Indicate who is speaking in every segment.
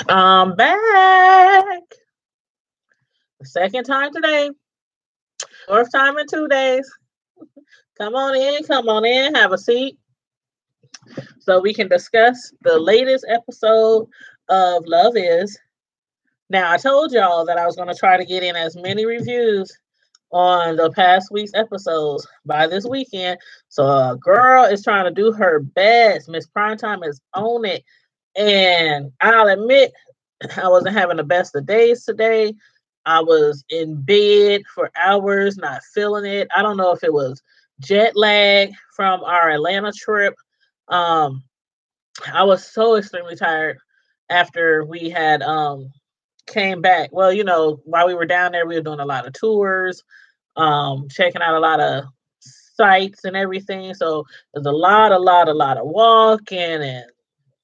Speaker 1: I'm back. Second time today. Fourth time in 2 days. Come on in, come on in, have a seat so we can discuss the latest episode of Love Is. Now, I told y'all that I was going to try to get in as many reviews on the past week's episodes by this weekend. So, a girl is trying to do her best. Miss Primetime is on it. And I'll admit, I wasn't having the best of days today. I was in bed for hours, not feeling it. I don't know if it was jet lag from our Atlanta trip. Um, I was so extremely tired after we had came back. Well, while we were down there, we were doing a lot of tours, checking out a lot of sites and everything. So there's a lot of walking and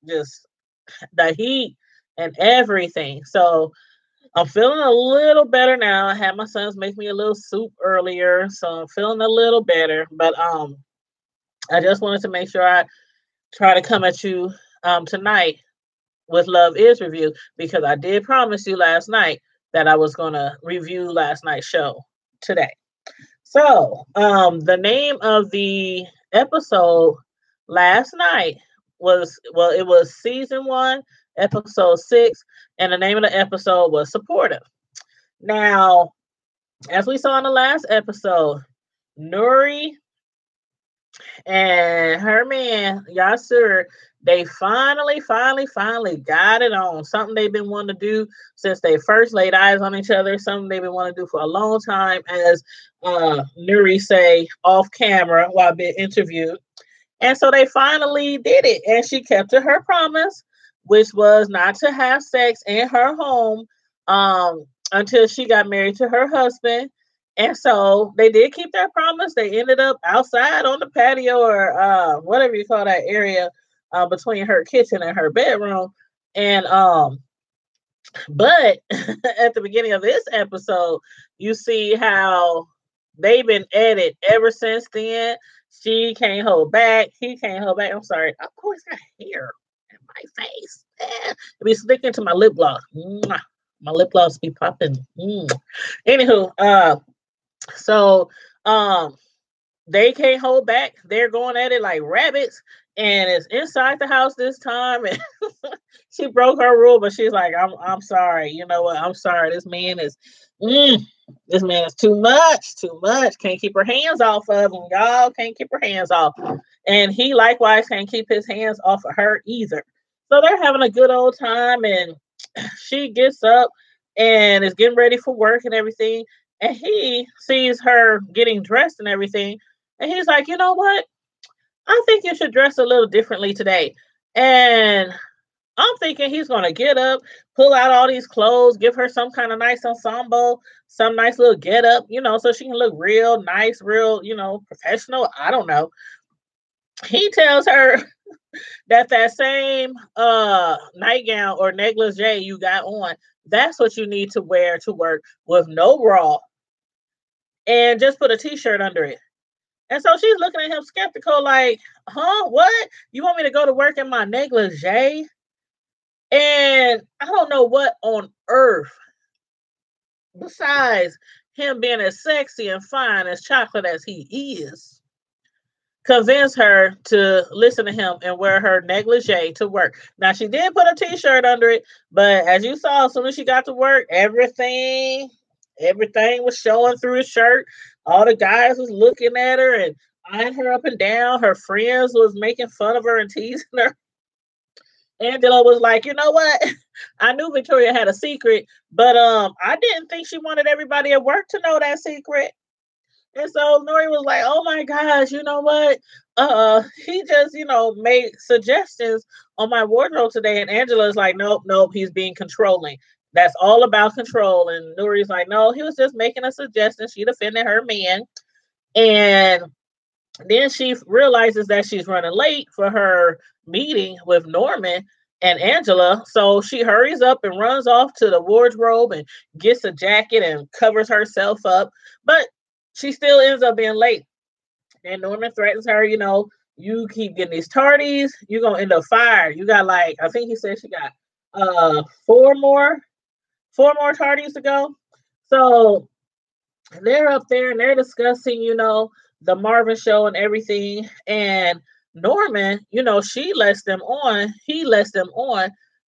Speaker 1: just the heat and everything. So I'm feeling a little better now. I had my sons make me a little soup earlier, so I'm feeling a little better. But I just wanted to make sure I try to come at you tonight with Love Is review because I did promise you last night that I was gonna review last night's show today. So the name of the episode last night it was season one, episode 6, and the name of the episode was Supportive. Now, as we saw in the last episode, Nuri and her man, Yasir, they finally got it on. Something they've been wanting to do since they first laid eyes on each other. Something they've been wanting to do for a long time, as Nuri say off camera while being interviewed. And so they finally did it. And she kept to her promise, which was not to have sex in her home until she got married to her husband. And so they did keep that promise. They ended up outside on the patio or whatever you call that area between her kitchen and her bedroom. And but at the beginning of this episode, you see how they've been at it ever since then. She can't hold back. He can't hold back. I'm sorry. I always got hair in my face. It be sticking to my lip gloss. Mwah. My lip gloss be popping. Anywho, so um they can't hold back. They're going at it like rabbits, and it's inside the house this time. And she broke her rule, but she's like, I'm sorry. You know what? I'm sorry. Mm, this man is too much, too much. Can't keep her hands off of him, y'all. Can't keep her hands off, and he likewise can't keep his hands off of her either. So they're having a good old time, and she gets up and is getting ready for work and everything. And he sees her getting dressed and everything. And he's like, you know what? I think you should dress a little differently today. And I'm thinking he's going to get up, pull out all these clothes, give her some kind of nice ensemble, some nice little get up, so she can look real nice, real, professional. I don't know. He tells her that same nightgown or negligee you got on, that's what you need to wear to work with no bra and just put a t-shirt under it. And so she's looking at him skeptical, like, huh, what? You want me to go to work in my negligee? And I don't know what on earth, besides him being as sexy and fine as chocolate as he is, convince her to listen to him and wear her negligee to work. Now, she did put a t-shirt under it, but as you saw, as soon as she got to work, everything was showing through his shirt. All the guys was looking at her and eyeing her up and down. Her friends was making fun of her and teasing her. Angela was like, you know what? I knew Victoria had a secret, but I didn't think she wanted everybody at work to know that secret. And so Nori was like, oh my gosh, you know what? He just, made suggestions on my wardrobe today. And Angela's like, nope, he's being controlling. That's all about control. And Nori's like, no, he was just making a suggestion. She defended her man. And then she realizes that she's running late for her meeting with Norman and Angela. So she hurries up and runs off to the wardrobe and gets a jacket and covers herself up. But she still ends up being late. And Norman threatens her, you keep getting these tardies, you're going to end up fired. You got I think he said she got four more tardies to go. So they're up there and they're discussing, the Marvin show and everything. And Norman, he lets them on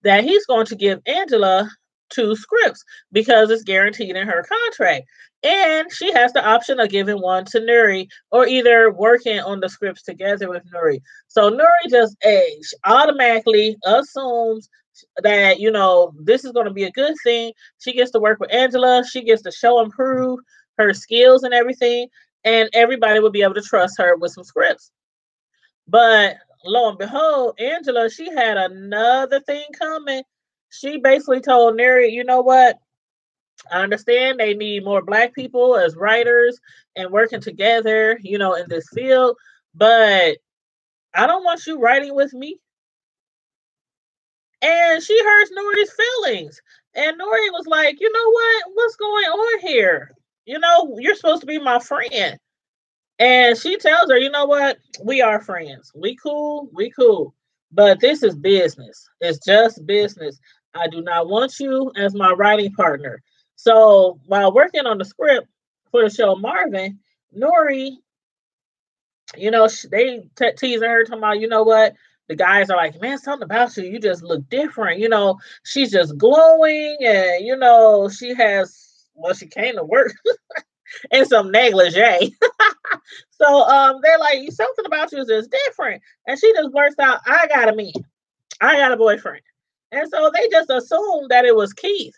Speaker 1: that he's going to give Angela two scripts because it's guaranteed in her contract. And she has the option of giving one to Nuri or either working on the scripts together with Nuri. So Nuri just automatically assumes that, this is going to be a good thing. She gets to work with Angela. She gets to show and prove her skills and everything. And everybody would be able to trust her with some scripts. But lo and behold, Angela, she had another thing coming. She basically told Neri, you know what? I understand they need more Black people as writers and working together, in this field, but I don't want you writing with me. And she hurts Nori's feelings. And Nori was like, you know what? What's going on here? You're supposed to be my friend. And she tells her, you know what? We are friends. We cool. But this is business. It's just business. I do not want you as my writing partner. So while working on the script for the show Marvin, Nori, they teasing her, talking about, you know what? The guys are like, man, something about you. You just look different. She's just glowing and, she she came to work in some negligee. So they're like, something about you is just different. And she just bursts out, I got a man. I got a boyfriend. And so they just assumed that it was Keith,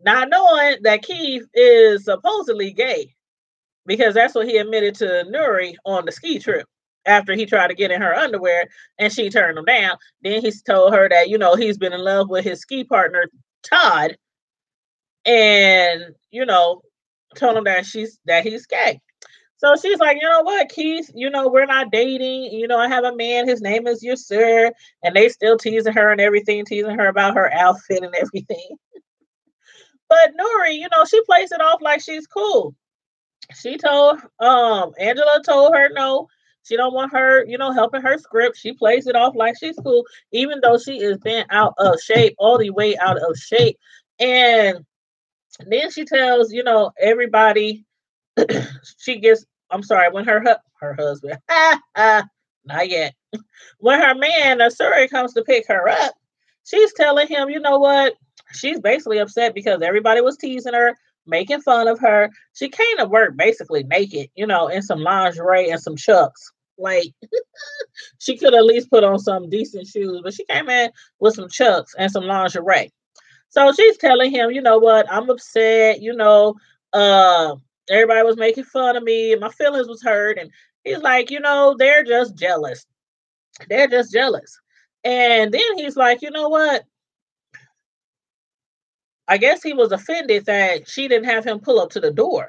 Speaker 1: not knowing that Keith is supposedly gay because that's what he admitted to Nuri on the ski trip after he tried to get in her underwear and she turned him down. Then he told her that, he's been in love with his ski partner, Todd, and, told him that he's gay. So she's like, you know what, Keith, we're not dating. I have a man. His name is Yusur. And they still teasing her and everything, teasing her about her outfit and everything. But Nuri, she plays it off like she's cool. She told, Angela told her no. She don't want her, helping her script. She plays it off like she's cool, even though she is bent out of shape, all the way out of shape. And then she tells, everybody, she gets, I'm sorry, when her husband, not yet. When her man, Asuri, comes to pick her up, she's telling him, you know what? She's basically upset because everybody was teasing her, making fun of her. She came to work basically naked, in some lingerie and some chucks. Like, she could at least put on some decent shoes, but she came in with some chucks and some lingerie. So she's telling him, you know what? I'm upset, everybody was making fun of me and my feelings was hurt. And he's like, they're just jealous. They're just jealous. And then he's like, you know what? I guess he was offended that she didn't have him pull up to the door.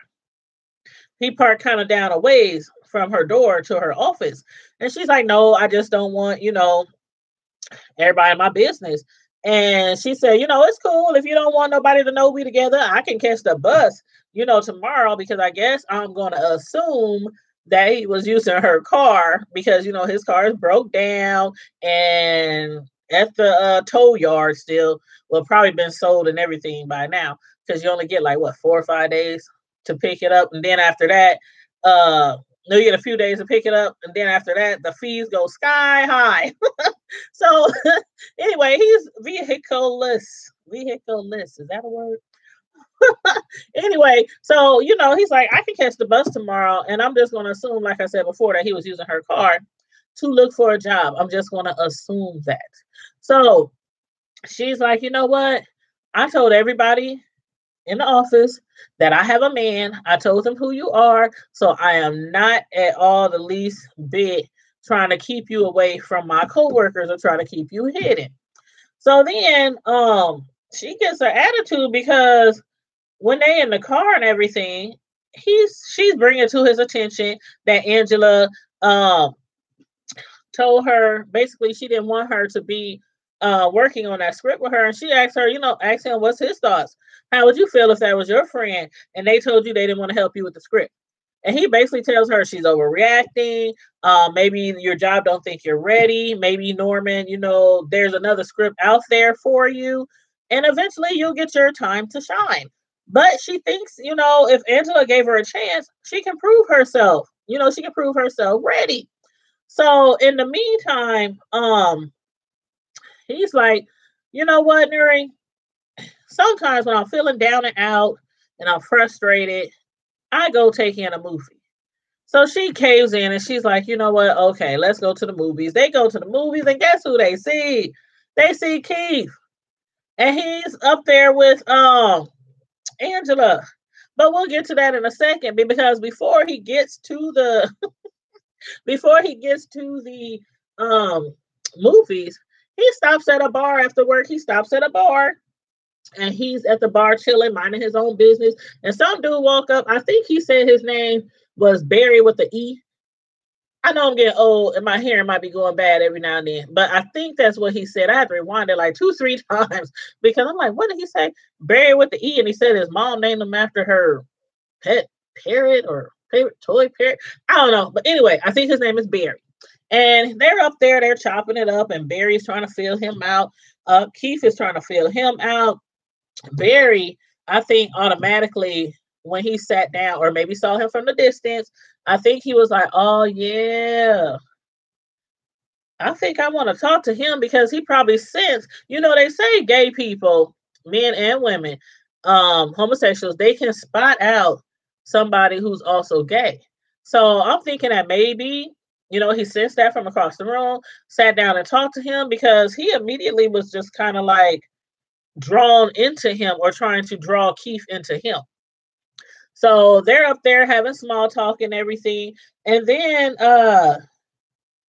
Speaker 1: He parked kind of down a ways from her door to her office. And she's like, no, I just don't want, everybody in my business. And she said, it's cool. If you don't want nobody to know we together, I can catch the bus, tomorrow, because I guess I'm going to assume that he was using her car because, his car is broke down and at the tow yard still. Well, probably been sold and everything by now because you only get 4 or 5 days to pick it up. And then after that, you get a few days to pick it up. And then after that, the fees go sky high. So anyway, he's vehicleless. Vehicleless. Is that a word? Anyway, so, he's like, I can catch the bus tomorrow. And I'm just going to assume, like I said before, that he was using her car to look for a job. I'm just going to assume that. So she's like, you know what? I told everybody in the office that I have a man. I told them who you are. So I am not at all the least bit trying to keep you away from my coworkers or try to keep you hidden. So then she gets her attitude because when they in the car and everything, she's bringing to his attention that Angela told her basically she didn't want her to be working on that script with her. And she asked her, asked him what's his thoughts. How would you feel if that was your friend and they told you they didn't want to help you with the script? And he basically tells her she's overreacting. Maybe your job don't think you're ready. Maybe Norman, there's another script out there for you, and eventually you'll get your time to shine. But she thinks, if Angela gave her a chance, she can prove herself. She can prove herself ready. So in the meantime, he's like, you know what, Nuri? Sometimes when I'm feeling down and out and I'm frustrated, I go take in a movie. So she caves in and she's like, you know what? Okay, let's go to the movies. They go to the movies, and guess who they see? They see Keith. And he's up there with Angela. But we'll get to that in a second, because before he gets to the movies, he stops at a bar after work. He stops at a bar, and he's at the bar chilling, minding his own business. And some dude walk up. I think he said his name was Barry with the E. I know I'm getting old and my hearing might be going bad every now and then, but I think that's what he said. I had to rewind it like 2-3 times because I'm like, what did he say? Barry with the E, and he said his mom named him after her pet parrot or favorite toy parrot. I don't know, but anyway, I think his name is Barry. And they're up there, they're chopping it up, and Barry's trying to feel him out. Keith is trying to feel him out. Barry, I think automatically when he sat down, or maybe saw him from the distance, I think he was like, oh yeah, I think I want to talk to him, because he probably sensed, they say gay people, men and women, homosexuals, they can spot out somebody who's also gay. So I'm thinking that maybe, he sensed that from across the room, sat down and talked to him, because he immediately was just kind of like drawn into him, or trying to draw Keith into him. So they're up there having small talk and everything. And then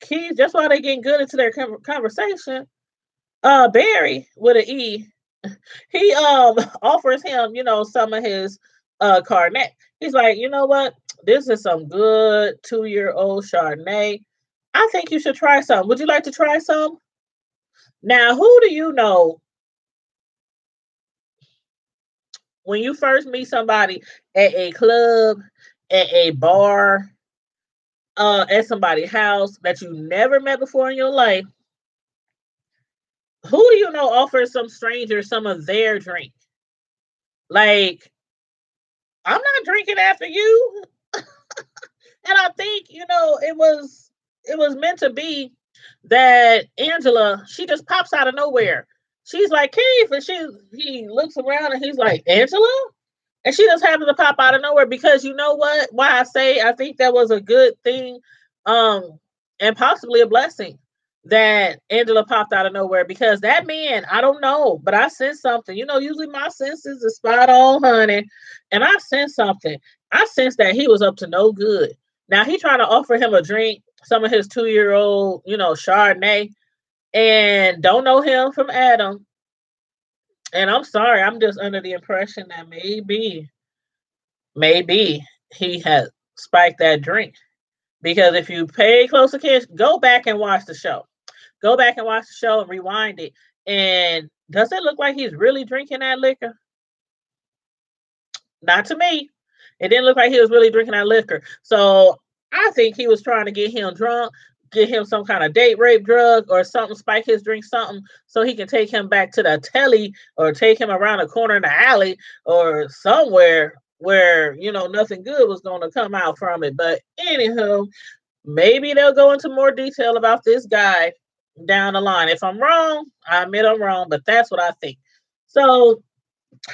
Speaker 1: Keith, just while they're getting good into their conversation, Barry with an E, he offers him, some of his Carnet. He's like, you know what? This is some good 2-year-old Chardonnay. I think you should try some. Would you like to try some? Now, who do you know when you first meet somebody at a club, at a bar, at somebody's house that you never met before in your life? Who do you know offers some stranger some of their drink? Like, I'm not drinking after you. And I think, it was meant to be that Angela, she just pops out of nowhere. She's like, Keith, and he looks around and he's like, Angela? And she just happened to pop out of nowhere, because you know what? Why I say I think that was a good thing, and possibly a blessing that Angela popped out of nowhere, because that man, I don't know, but I sensed something. Usually my senses are spot on, honey. And I sensed something. I sensed that he was up to no good. Now he trying to offer him a drink, some of his 2-year-old, Chardonnay, and don't know him from Adam. And I'm sorry, I'm just under the impression that maybe he had spiked that drink. Because if you pay close attention, go back and watch the show. Go back and watch the show and rewind it. And does it look like he's really drinking that liquor? Not to me. It didn't look like he was really drinking that liquor. So I think he was trying to get him drunk, get him some kind of date rape drug or something, spike his drink, something, so he can take him back to the telly, or take him around a corner in the alley, or somewhere where, nothing good was going to come out from it. But anywho, maybe they'll go into more detail about this guy down the line. If I'm wrong, I admit I'm wrong, but that's what I think. So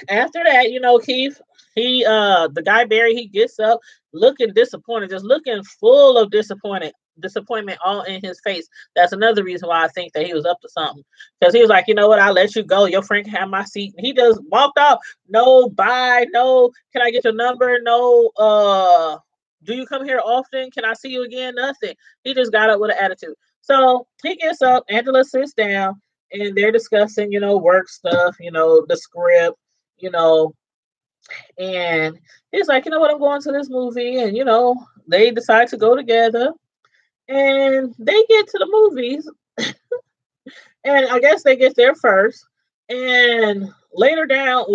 Speaker 1: after that, Keith, the guy Barry, he gets up looking disappointed, just looking full of disappointment all in his face. That's another reason why I think that he was up to something. Because he was like, you know what, I'll let you go. Your friend can have my seat. And he just walked off. No, bye. No, can I get your number? No, do you come here often? Can I see you again? Nothing. He just got up with an attitude. So he gets up, Angela sits down, and they're discussing, work stuff, the script, you know, and he's like, you know what, I'm going to this movie. And, they decide to go together, and they get to the movies. And I guess they get there first. And later down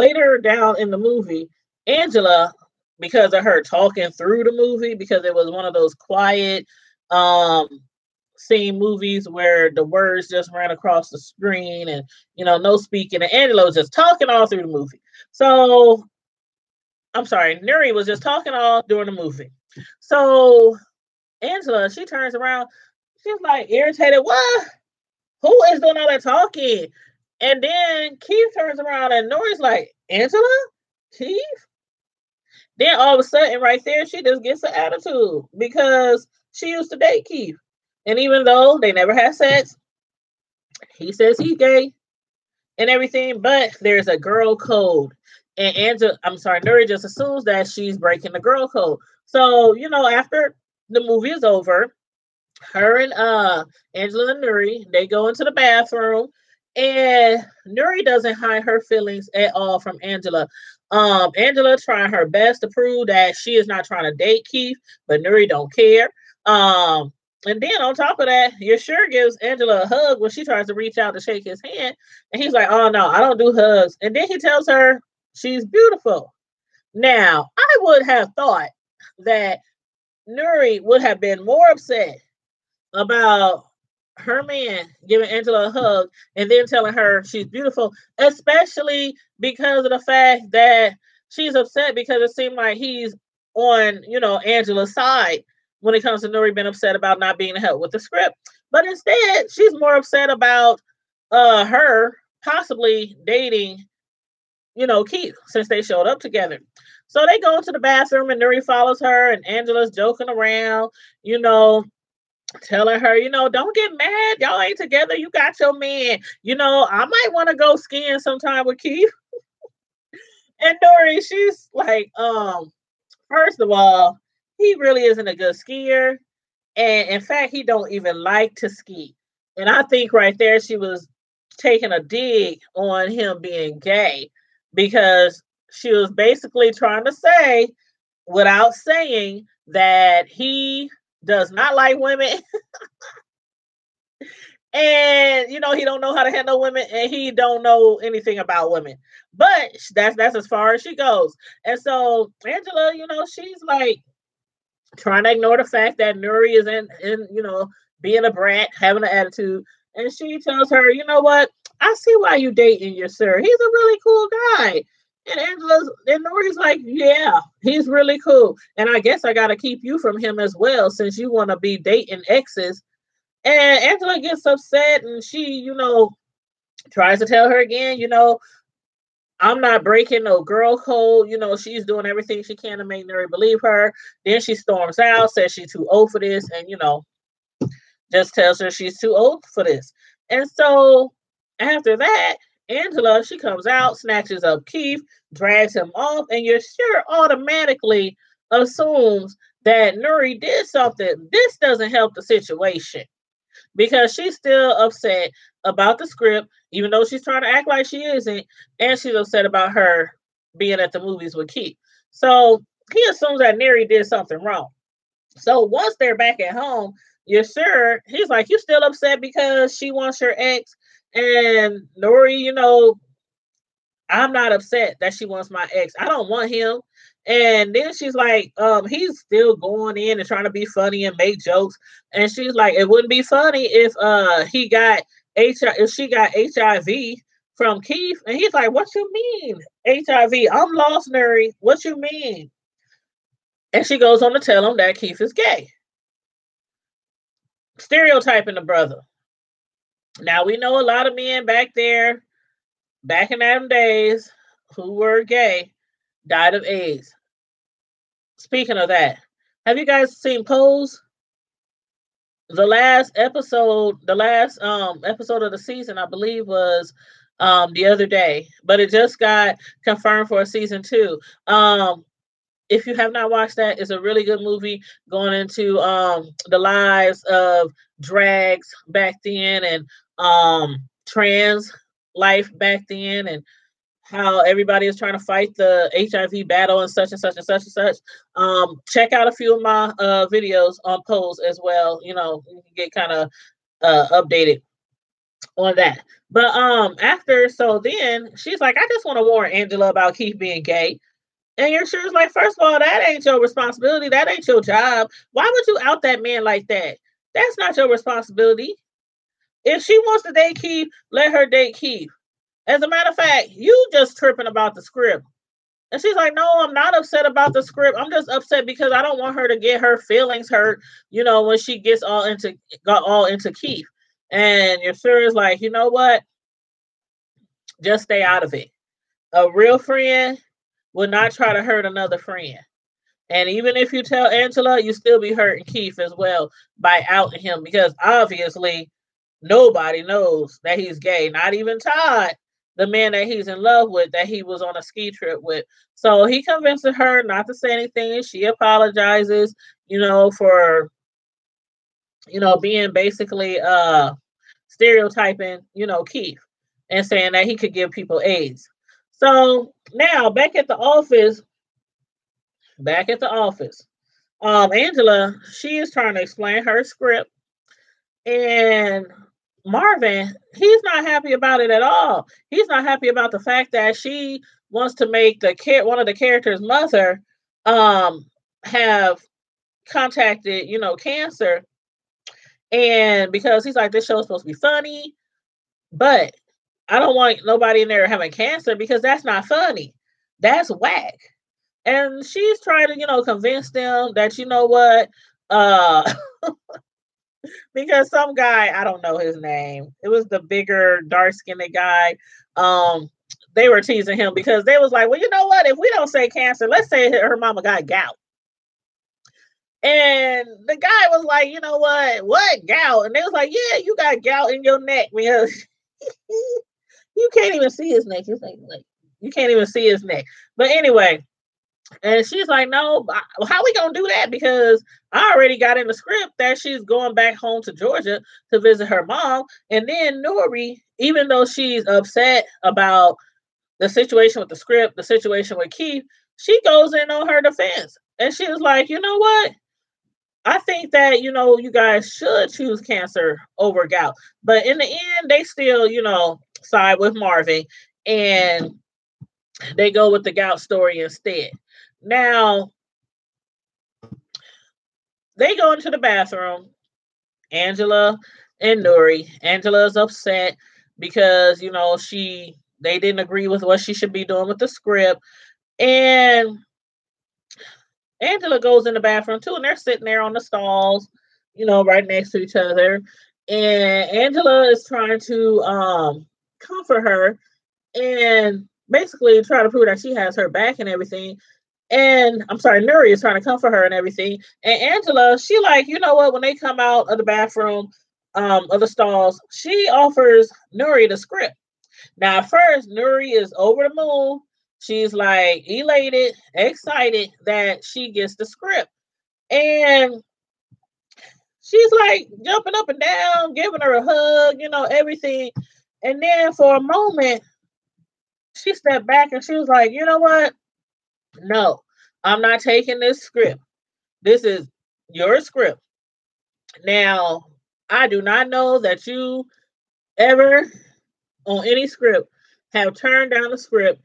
Speaker 1: in the movie, Angela, because of her talking through the movie, because it was one of those quiet um scene movies where the words just ran across the screen and no speaking, and Angela was just talking all through the movie. So I'm sorry, Nuri was just talking all during the movie. So Angela, she turns around, she's like irritated, what? Who is doing all that talking? And then Keith turns around and Nori's like, Angela? Keith? Then all of a sudden, right there, she just gets an attitude because she used to date Keith. And even though they never had sex, he says he's gay and everything, but there's a girl code. And Nuri just assumes that she's breaking the girl code. So, after the movie is over, her and Angela and Nuri, they go into the bathroom, and Nuri doesn't hide her feelings at all from Angela. Angela trying her best to prove that she is not trying to date Keith, but Nuri don't care. And then on top of that, Yashir gives Angela a hug when she tries to reach out to shake his hand, and he's like, "Oh no, I don't do hugs." And then he tells her she's beautiful. Now, I would have thought that Nuri would have been more upset about her man giving Angela a hug and then telling her she's beautiful, especially because of the fact that she's upset because it seemed like he's on, Angela's side when it comes to Nuri being upset about not being helped with the script. But instead, she's more upset about her possibly dating, Keith, since they showed up together. So they go into the bathroom and Nuri follows her and Angela's joking around, telling her, don't get mad. Y'all ain't together. You got your man. I might want to go skiing sometime with Keith. And Nuri, she's like, first of all, he really isn't a good skier. And in fact, he don't even like to ski. And I think right there she was taking a dig on him being gay because she was basically trying to say, without saying, that he does not like women and he don't know how to handle women and he don't know anything about women, but that's as far as she goes. And so Angela, she's like trying to ignore the fact that Nuri is in being a brat, having an attitude, and she tells her, you know what, I see why you dating your sir, he's a really cool guy. And Nori's like, yeah, he's really cool, and I guess I gotta keep you from him as well since you want to be dating exes. And Angela gets upset and she, tries to tell her again, I'm not breaking no girl code. She's doing everything she can to make Nuri believe her. Then she storms out, says she's too old for this, and, just tells her she's too old for this. And so after that, Angela, she comes out, snatches up Keith, drags him off, and you're sure automatically assumes that Nuri did something. This doesn't help the situation because she's still upset about the script, even though she's trying to act like she isn't, and she's upset about her being at the movies with Keith. So he assumes that Neri did something wrong. So once they're back at home, you're sure he's like, you still upset because she wants your ex? And Nori, I'm not upset that she wants my ex. I don't want him. And then she's like, he's still going in and trying to be funny and make jokes. And she's like, it wouldn't be funny if if she got HIV from Keith. And he's like, what you mean HIV? I'm lost, Nuri. What you mean? And she goes on to tell him that Keith is gay. Stereotyping the brother. Now we know a lot of men back in them days, who were gay, died of AIDS. Speaking of that, have you guys seen Pose? The last episode of the season, I believe, was the other day, but it just got confirmed for a season 2. If you have not watched that, it's a really good movie going into the lives of drags back then and trans life back then and how everybody is trying to fight the HIV battle and such and such and such and such. Check out a few of my videos on Pose as well. You can get kind of updated on that. But then she's like, I just want to warn Angela about Keith being gay. And you're sure it's like, first of all, that ain't your responsibility. That ain't your job. Why would you out that man like that? That's not your responsibility. If she wants to date Keith, let her date Keith. As a matter of fact, you just tripping about the script. And she's like, no, I'm not upset about the script. I'm just upset because I don't want her to get her feelings hurt, when she got all into Keith. And your sir is like, you know what? Just stay out of it. A real friend will not try to hurt another friend. And even if you tell Angela, you still be hurting Keith as well by outing him because obviously nobody knows that he's gay, not even Todd, the man that he's in love with, that he was on a ski trip with. So he convinces her not to say anything. She apologizes, for, being basically stereotyping, Keith and saying that he could give people AIDS. So now back at the office, Angela, she is trying to explain her script, and Marvin, he's not happy about it at all. He's not happy about the fact that she wants to make one of the characters' mother have contacted, cancer, and because he's like, this show's supposed to be funny, but I don't want nobody in there having cancer because that's not funny. That's whack. And she's trying to, convince them that, what, uh because some guy, I don't know his name. It was the bigger, dark skinned guy. They were teasing him because they was like, well, you know what? If we don't say cancer, let's say her mama got gout. And the guy was like, you know what gout? And they was like, yeah, you got gout in your neck because you can't even see his neck. He's like, you can't even see his neck. But anyway, and she's like, no, how we going to do that? Because I already got in the script that she's going back home to Georgia to visit her mom. And then Nuri, even though she's upset about the situation with the script, the situation with Keith, she goes in on her defense. And she was like, you know what? I think that, you guys should choose cancer over gout. But in the end, they still, side with Marvin. And they go with the gout story instead. Now, they go into the bathroom, Angela and Nuri. Angela's upset because, they didn't agree with what she should be doing with the script. And Angela goes in the bathroom too, and they're sitting there on the stalls, right next to each other. And Angela is trying to comfort her and basically try to prove that she has her back and everything. And I'm sorry, Nuri is trying to comfort her and everything. And Angela, she like, you know what, when they come out of the bathroom, of the stalls, she offers Nuri the script. Now, at first, Nuri is over the moon. She's like elated, excited that she gets the script. And she's like jumping up and down, giving her a hug, everything. And then for a moment, she stepped back and she was like, you know what? No, I'm not taking this script. This is your script. Now, I do not know that you ever on any script have turned down a script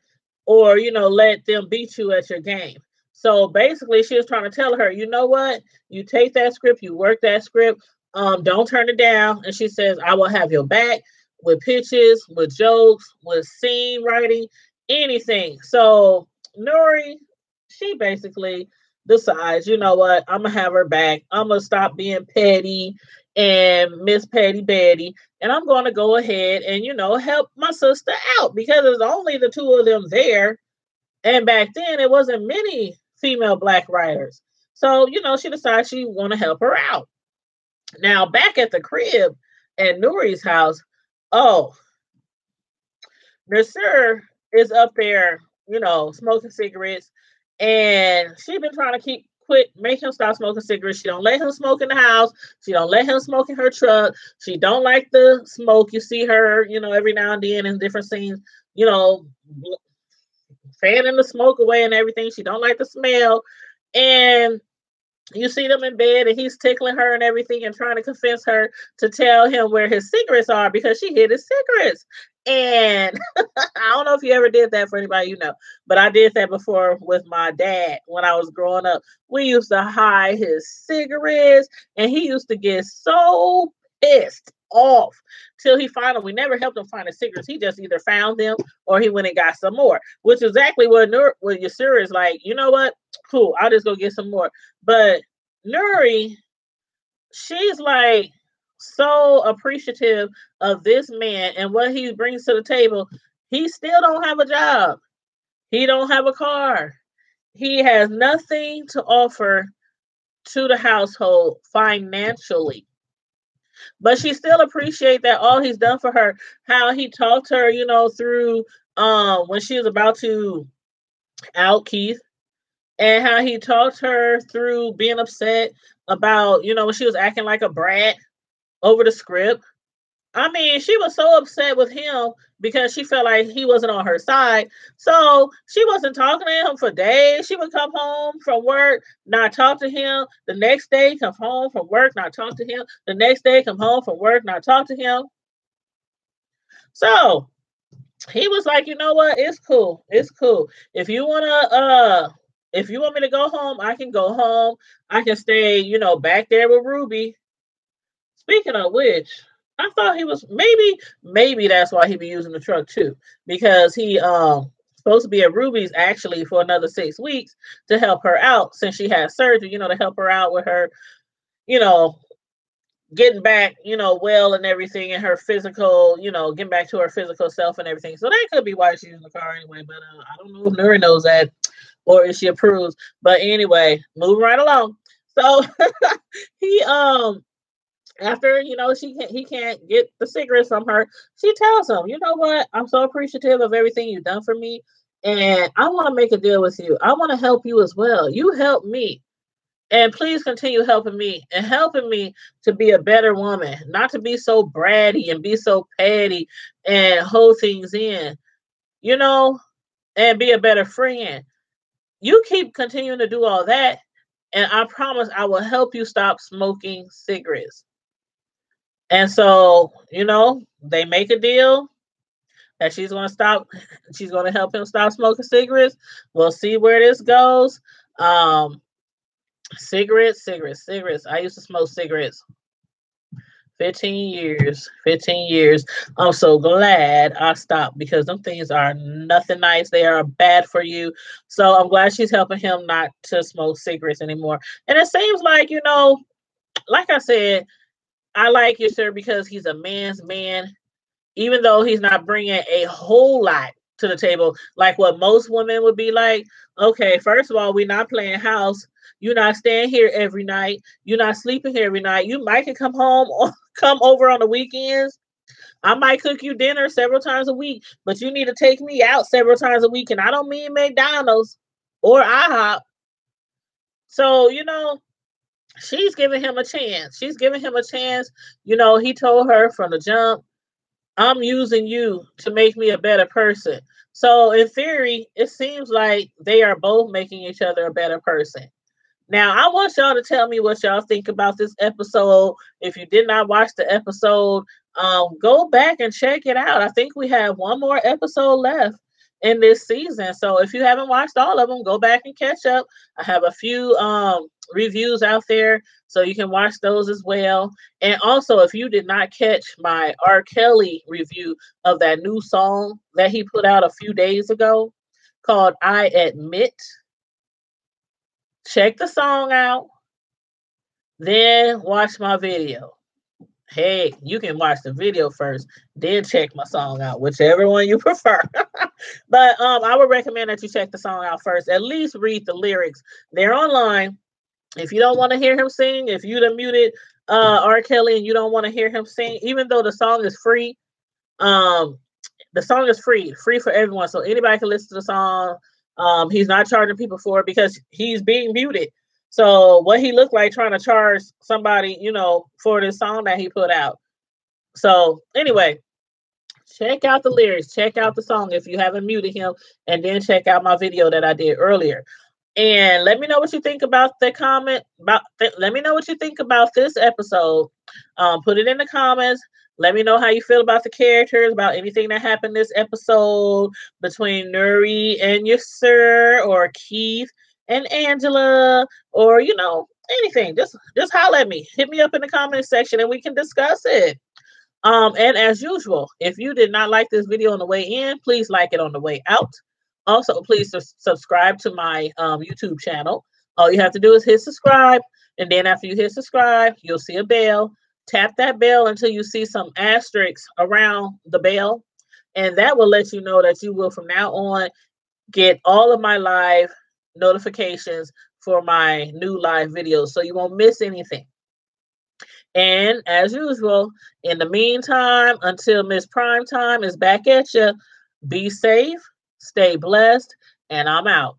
Speaker 1: or, let them beat you at your game. So basically, she was trying to tell her, you know what? You take that script, you work that script, don't turn it down. And she says, I will have your back with pitches, with jokes, with scene writing, anything. So Nuri, she basically decides, you know what? I'm going to have her back. I'm going to stop being petty and Miss Petty Betty. And I'm going to go ahead and, help my sister out because there's only the two of them there. And back then, it wasn't many female Black writers. So, she decided she want to help her out. Now, back at the crib at Nuri's house, oh, Nasir is up there, smoking cigarettes. And she's been trying to make him stop smoking cigarettes. She don't let him smoke in the house. She don't let him smoke in her truck. She don't like the smoke. You see her, every now and then in different scenes, fanning the smoke away and everything. She don't like the smell. And You see them in bed and he's tickling her and everything and trying to convince her to tell him where his cigarettes are because she hid his cigarettes. And I don't know if you ever did that for anybody you know, but I did that before with my dad when I was growing up. We used to hide his cigarettes and he used to get so pissed off till he finally, we never helped him find the cigarettes. He just either found them or he went and got some more, which is exactly what Yasira is like, you know what? Cool, I'll just go get some more. But Nuri, she's like so appreciative of this man and what he brings to the table. He still don't have a job. He don't have a car. He has nothing to offer to the household financially. But she still appreciate that all he's done for her, how he talked her, through when she was about to out Keith, and how he talked her through being upset about, when she was acting like a brat over the script. I mean, she was so upset with him because she felt like he wasn't on her side. So she wasn't talking to him for days. She would come home from work, not talk to him. The next day, come home from work, not talk to him. The next day, come home from work, not talk to him. So he was like, you know what? It's cool. It's cool. If you want me to go home, I can go home. I can stay, back there with Ruby. Speaking of which, I thought he was maybe that's why he be using the truck too, because he supposed to be at Ruby's actually for another 6 weeks to help her out since she had surgery, to help her out with her, you know, getting back, well and everything and her physical, getting back to her physical self and everything. So that could be why she's in the car anyway, but I don't know if Nuri knows that or if she approves. But anyway, moving right along. So he after he can't get the cigarettes from her, she tells him, you know what, I'm so appreciative of everything you've done for me, and I want to make a deal with you. I want to help you as well. You help me, and please continue helping me and helping me to be a better woman, not to be so bratty and be so petty and hold things in, you know and be a better friend. You keep continuing to do all that, and I promise I will help you stop smoking cigarettes. And so, they make a deal that she's going to help him stop smoking cigarettes. We'll see where this goes. Um, cigarettes. I used to smoke cigarettes 15 years. 15 years. I'm so glad I stopped because them things are nothing nice. They are bad for you. So I'm glad she's helping him not to smoke cigarettes anymore. And it seems like, like I said, I like you, sir, because he's a man's man, even though he's not bringing a whole lot to the table, like what most women would be like. Okay, first of all, we're not playing house. You're not staying here every night. You're not sleeping here every night. You might can come home or come over on the weekends. I might cook you dinner several times a week, but you need to take me out several times a week. And I don't mean McDonald's or IHOP. So, she's giving him a chance. She's giving him a chance. He told her from the jump, I'm using you to make me a better person. So, in theory, it seems like they are both making each other a better person. Now, I want y'all to tell me what y'all think about this episode. If you did not watch the episode, go back and check it out. I think we have one more episode left in this season. So if you haven't watched all of them, go back and catch up. I have a few reviews out there, so you can watch those as well. And also, if you did not catch my R. Kelly review of that new song that he put out a few days ago called I Admit, check the song out, then watch my video. Hey, you can watch the video first, then check my song out, whichever one you prefer. But I would recommend that you check the song out first. At least read the lyrics. They're online. If you don't want to hear him sing, if you done muted R. Kelly and you don't want to hear him sing, even though the song is free, um, the song is free for everyone. So anybody can listen to the song. He's not charging people for it because he's being muted. So what he looked like trying to charge somebody, for this song that he put out. So anyway, check out the lyrics, check out the song if you haven't muted him, and then check out my video that I did earlier. And let me know what you think about the comment. Let me know what you think about this episode. Put it in the comments. Let me know how you feel about the characters, about anything that happened this episode between Nuri and Yasser, or Keith and Angela, or anything. Just holler at me. Hit me up in the comment section and we can discuss it. And as usual, if you did not like this video on the way in, please like it on the way out. Also, please subscribe to my YouTube channel. All you have to do is hit subscribe, and then after you hit subscribe, you'll see a bell. Tap that bell until you see some asterisks around the bell, and that will let you know that you will from now on get all of my live notifications for my new live videos, so you won't miss anything. And as usual, in the meantime, until Miss Primetime is back at you, be safe, stay blessed, and I'm out.